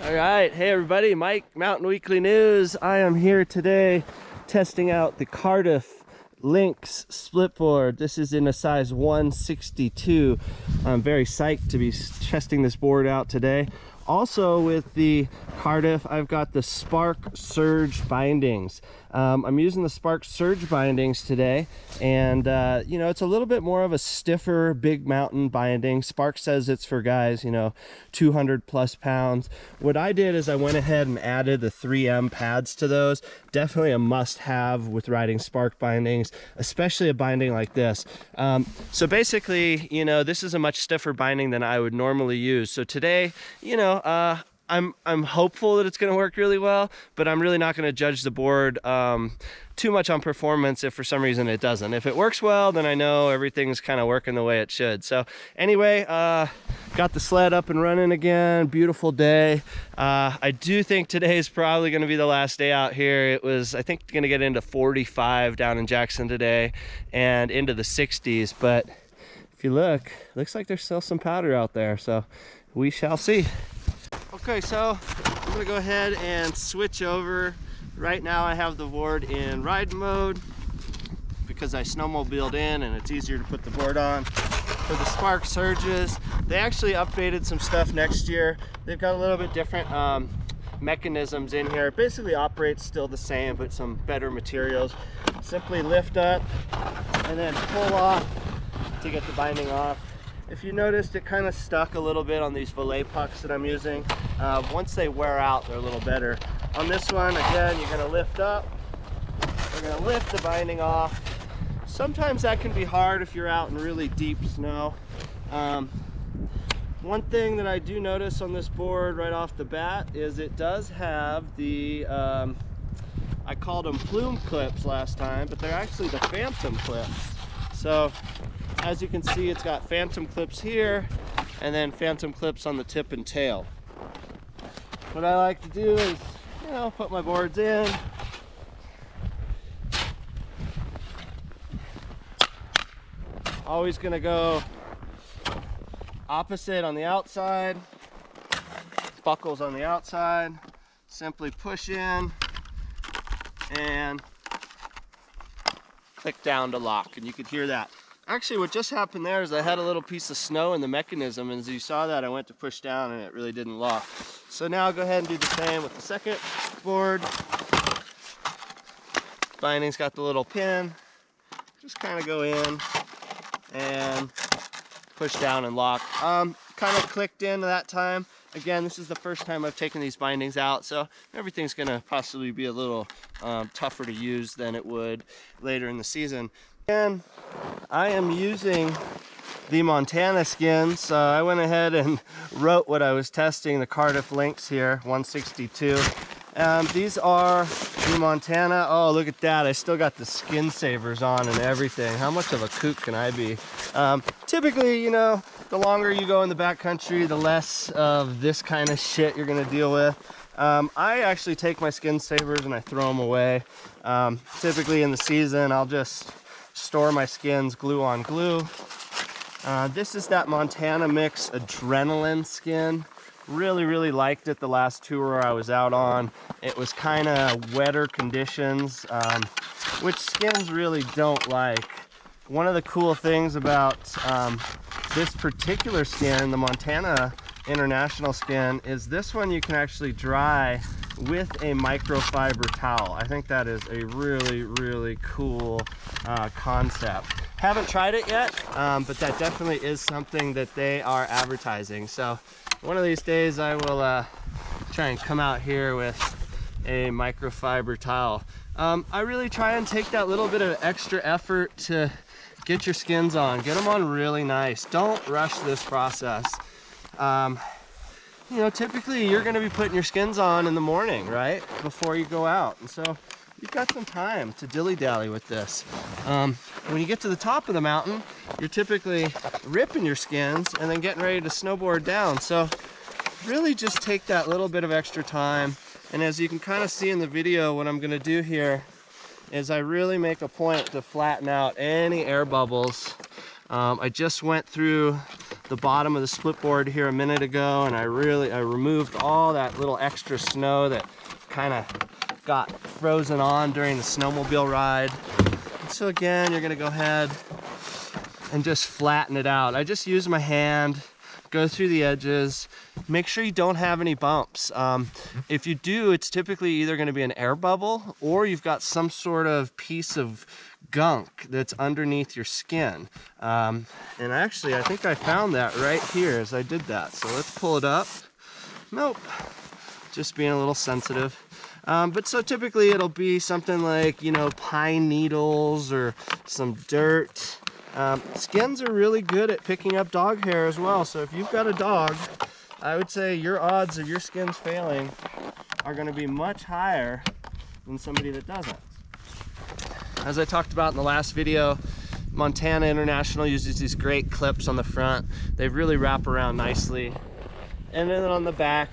All right, hey everybody, Mike, Mountain Weekly News. I am here today testing out the Cardiff Lynx splitboard. This is in a size 162. I'm very psyched to be testing this board out today. Also with the Cardiff, I've got the Spark Surge bindings. I'm using the Spark Surge bindings today, and you know, it's a little bit more of a stiffer big mountain binding. Spark says it's for guys, you know, 200 plus pounds. What I did is I went ahead and added the 3M pads to those. Definitely a must-have with riding Spark bindings, especially a binding like this. So basically, you know, this is a much stiffer binding than I would normally use. So today, you know, I'm hopeful that it's going to work really well, but I'm really not going to judge the board too much on performance if for some reason it doesn't. If it works well, then I know everything's kind of working the way it should. So anyway, got the sled up and running again. Beautiful day. I do think today is probably going to be the last day out here. It was, I think, going to get into 45 down in Jackson today and into the 60s, but if you look, looks like there's still some powder out there, so we shall see. Okay, so I'm gonna go ahead and switch over. Right now I have the board in ride mode because I snowmobiled in and it's easier to put the board on. For the Spark Surges, they actually updated some stuff next year. They've got a little bit different mechanisms in here. It basically operates still the same, but some better materials. Simply lift up and then pull off to get the binding off. If you noticed, it kind of stuck a little bit on these fillet pucks that I'm using. Once they wear out, they're a little better. On this one, again, you're gonna lift up. We're gonna lift the binding off. Sometimes that can be hard if you're out in really deep snow. One thing that I do notice on this board right off the bat is it does have the, I called them plume clips last time, but they're actually the phantom clips. So, as you can see, it's got phantom clips here and then phantom clips on the tip and tail. What I like to do is, you know, put my boards in. Always gonna go opposite on the outside. Buckles on the outside. Simply push in and click down to lock, and you can hear that. Actually, what just happened there is I had a little piece of snow in the mechanism, and as you saw that, I went to push down and it really didn't lock. So now I'll go ahead and do the same with the second board. Binding's got the little pin. Just kind of go in and push down and lock. Kind of clicked in that time. Again, this is the first time I've taken these bindings out, so everything's gonna possibly be a little tougher to use than it would later in the season. And I am using the Montana skins. So I went ahead and wrote what I was testing, the Cardiff Lynx here, 162. These are the Montana. Oh, look at that. I still got the skin savers on and everything. How much of a kook can I be? Typically, you know, the longer you go in the backcountry, the less of this kind of shit you're gonna deal with. I actually take my skin savers and I throw them away. Typically in the season, I'll just store my skins glue on glue. This is that Montana Mix Adrenaline skin. Really liked it the last tour I was out on. It was kind of wetter conditions, which skins really don't like. One of the cool things about this particular skin, the Montana International skin, is this one you can actually dry with a microfiber towel. I think that is a really cool concept. Haven't tried it yet, but that definitely is something that they are advertising. So one of these days I will try and come out here with a microfiber towel. I really try and take that little bit of extra effort to get your skins on. Get them on really nice. Don't rush this process. You know, typically you're going to be putting your skins on in the morning, right? Before you go out. And so you've got some time to dilly-dally with this. When you get to the top of the mountain, you're typically ripping your skins and then getting ready to snowboard down. So really just take that little bit of extra time. And as you can kind of see in the video, what I'm going to do here is I really make a point to flatten out any air bubbles. I just went through the bottom of the split board here a minute ago, and I removed all that little extra snow that kind of got frozen on during the snowmobile ride. And so again, you're gonna go ahead and just flatten it out. I just use my hand, go through the edges, make sure you don't have any bumps. If you do, it's typically either gonna be an air bubble or you've got some sort of piece of gunk that's underneath your skin. And actually, I think I found that right here as I did that. So let's pull it up. Nope, just being a little sensitive. But so typically it'll be something like, you know, pine needles or some dirt. Skins are really good at picking up dog hair as well. So if you've got a dog, I would say your odds of your skins failing are going to be much higher than somebody that doesn't. As I talked about in the last video, Montana International uses these great clips on the front. They really wrap around nicely. And then on the back,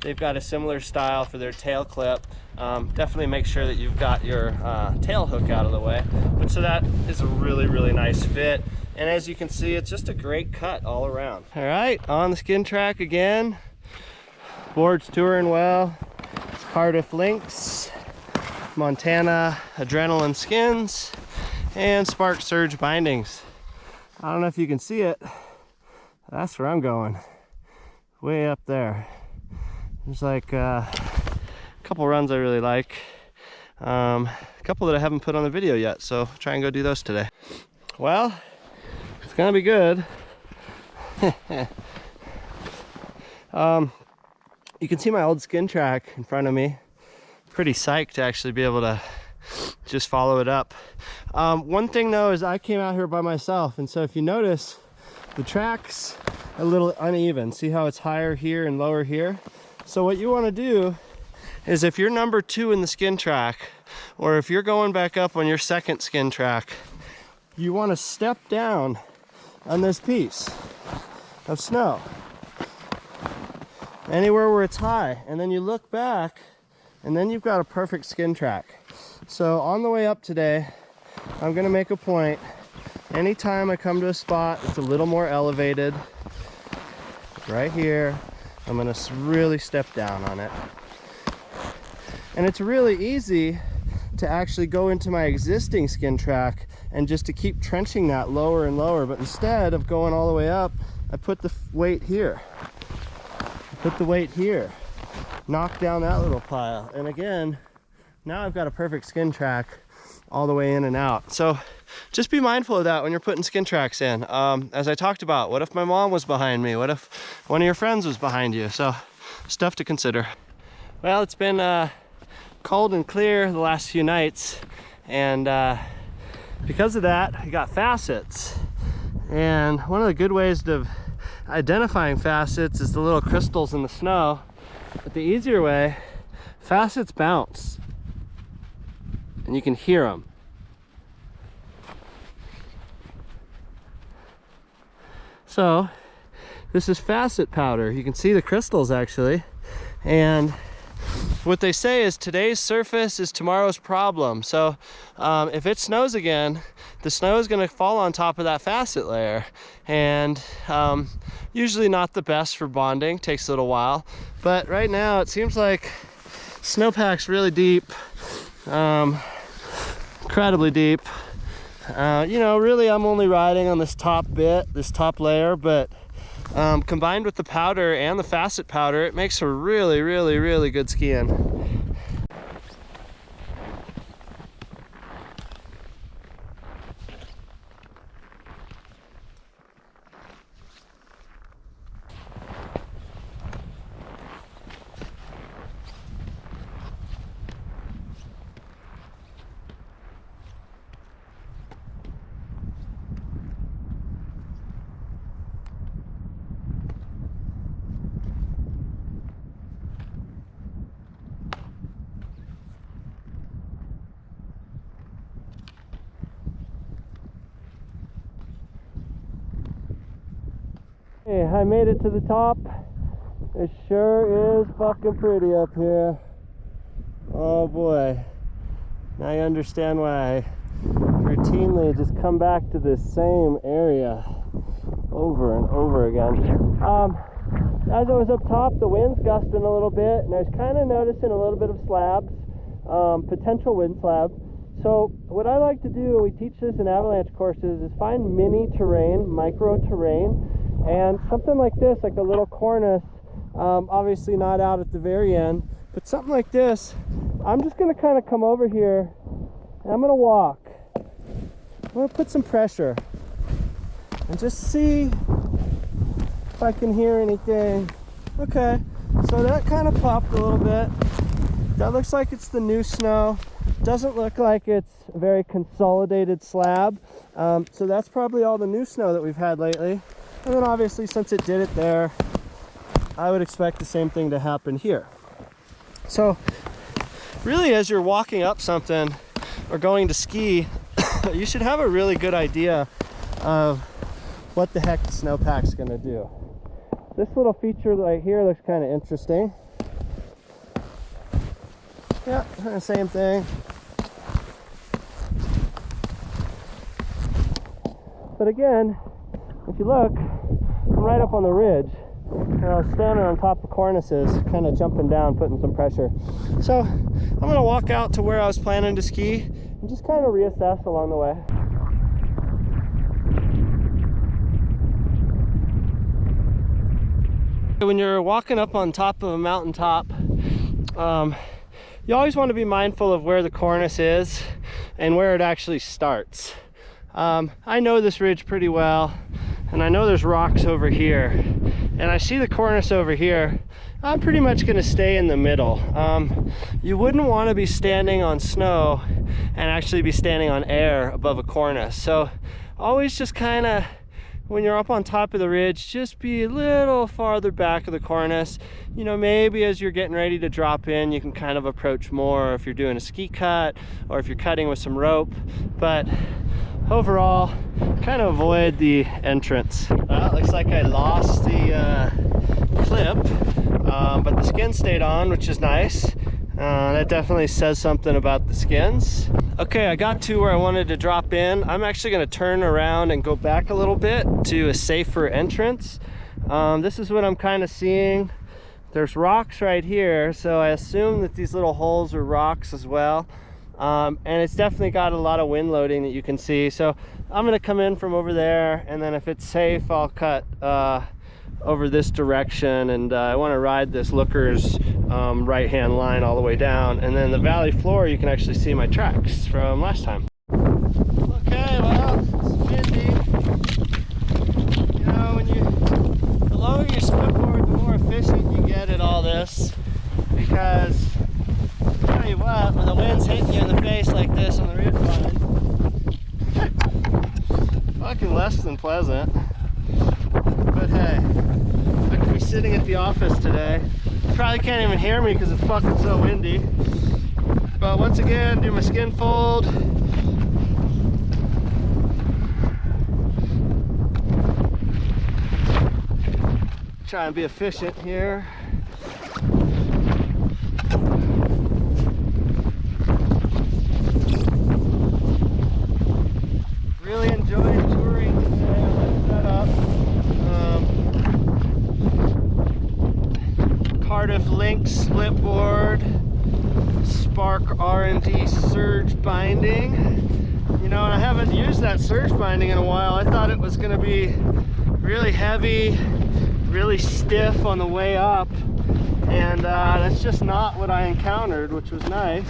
they've got a similar style for their tail clip. Definitely make sure that you've got your tail hook out of the way. But so that is a really, really nice fit. And as you can see, it's just a great cut all around. All right, on the skin track again. Board's touring well. It's Cardiff Lynx, Montana Adrenaline skins, and Spark Surge bindings. I don't know if you can see it. That's where I'm going. Way up there. There's like a couple runs I really like. A couple that I haven't put on the video yet, so try and go do those today. Well, it's gonna be good. You can see my old skin track in front of me. Pretty psyched to actually be able to just follow it up. One thing though is I came out here by myself, and so if you notice, the track's a little uneven. See how it's higher here and lower here? So what you want to do is, if you're number 2 in the skin track, or if you're going back up on your second skin track, you want to step down on this piece of snow anywhere where it's high, and then you look back, and then you've got a perfect skin track. So on the way up today, I'm going to make a point, anytime I come to a spot that's a little more elevated, right here, I'm going to really step down on it. And it's really easy to actually go into my existing skin track and just to keep trenching that lower and lower. But instead of going all the way up, I put the weight here. Put the weight here. Knock down that little pile. And again, now I've got a perfect skin track all the way in and out. So just be mindful of that when you're putting skin tracks in. As I talked about, what if my mom was behind me? What if one of your friends was behind you? So stuff to consider. Well, it's been cold and clear the last few nights, and because of that, I got facets. And one of the good ways of identifying facets is the little crystals in the snow. But the easier way, facets bounce, and you can hear them. So this is facet powder. You can see the crystals actually. And what they say is today's surface is tomorrow's problem. So if it snows again, the snow is going to fall on top of that facet layer. And usually not the best for bonding, takes a little while. But right now it seems like snowpack's really deep, incredibly deep. You know, really I'm only riding on this top bit, this top layer, but combined with the powder and the facet powder, it makes a really, really, really good skiing. Hey, I made it to the top. It sure is fucking pretty up here. Oh boy. Now you understand why I routinely just come back to this same area over and over again. As I was up top, the wind's gusting a little bit, and I was kind of noticing a little bit of slabs, potential wind slab. So what I like to do, we teach this in avalanche courses, is find mini terrain, micro terrain, and something like this, like a little cornice, obviously not out at the very end, but something like this. I'm just going to kind of come over here, and I'm going to walk. I'm going to put some pressure and just see if I can hear anything. Okay, so that kind of popped a little bit. That looks like it's the new snow. Doesn't look like it's a very consolidated slab. So that's probably all the new snow that we've had lately. And then obviously, since it did it there, I would expect the same thing to happen here. So really, as you're walking up something or going to ski, you should have a really good idea of what the heck the snowpack's gonna do. This little feature right here looks kind of interesting. Yeah, same thing. But again, if you look, I'm right up on the ridge, and I was standing on top of cornices, kind of jumping down, putting some pressure. So I'm gonna walk out to where I was planning to ski and just kind of reassess along the way. When you're walking up on top of a mountaintop, you always want to be mindful of where the cornice is and where it actually starts. I know this ridge pretty well, and I know there's rocks over here, and I see the cornice over here. I'm pretty much going to stay in the middle. You wouldn't want to be standing on snow and actually be standing on air above a cornice. So always just kind of, when you're up on top of the ridge, just be a little farther back of the cornice. You know, maybe as you're getting ready to drop in, you can kind of approach more if you're doing a ski cut or if you're cutting with some rope. But overall, kind of avoid the entrance. Well, it looks like I lost the clip, but the skin stayed on, which is nice. That definitely says something about the skins. Okay, I got to where I wanted to drop in. I'm actually going to turn around and go back a little bit to a safer entrance. This is what I'm kind of seeing. There's rocks right here, so I assume that these little holes are rocks as well. And it's definitely got a lot of wind loading that you can see. So I'm going to come in from over there, and then if it's safe, I'll cut over this direction, and I want to ride this looker's right hand line all the way down, and then the valley floor you can actually see my tracks from last time. Okay, well, it's windy. You know, the lower your splitboard, the more efficient you get at all this, because I'll tell you what, when the wind's hitting you in the face like this on the ridge line, fucking less than pleasant. But hey, I could be sitting at the office today. You probably can't even hear me because it's fucking so windy. But once again, do my skin fold. Try and be efficient here. Really enjoyed touring today on that setup. Cardiff Lynx Splitboard, Spark R&D surge binding. You know, and I haven't used that surge binding in a while. I thought it was going to be really heavy, really stiff on the way up, and that's just not what I encountered, which was nice.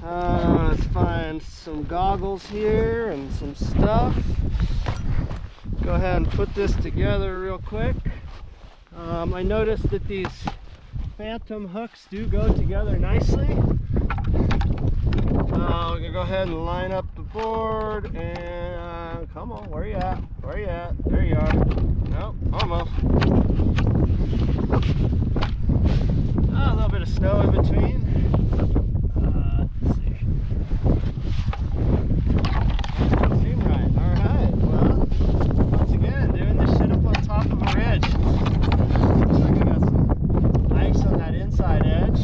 Let's find some goggles here and some stuff. Go ahead and put this together real quick. I noticed that these phantom hooks do go together nicely. We're gonna go ahead and line up the board, and come on, where you at? Where you at? There you are. Nope, almost. A little bit of snow in between. Let's see. That doesn't seem right. All right. Well, once again, doing this shit up on top of a ridge. Looks like I got some ice on that inside edge.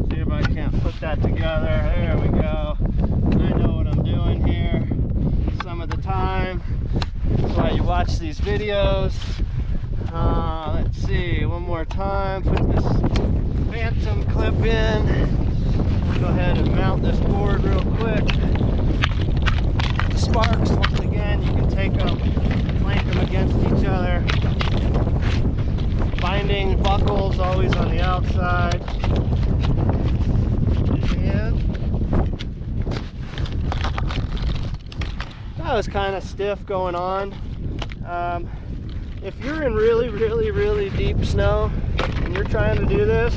See if I can't put that together. There we go. I know what I'm doing here some of the time. videos. Let's see, one more time, put this phantom clip in. Go ahead and mount this board real quick. The sparks, once again, you can take them, plank them against each other. Binding buckles always on the outside. And that was kind of stiff going on. If you're in really deep snow and you're trying to do this,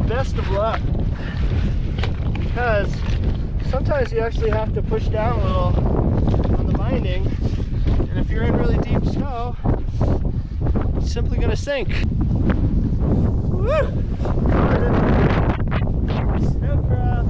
best of luck, because sometimes you actually have to push down a little on the binding, and if you're in really deep snow, it's simply going to sink. Woo! Snowcraft.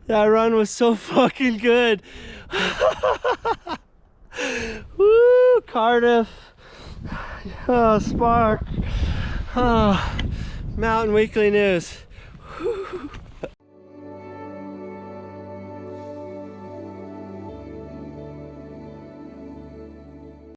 That run was so fucking good. Woo, Cardiff. Oh, Spark. Oh, Mountain Weekly News. Woo.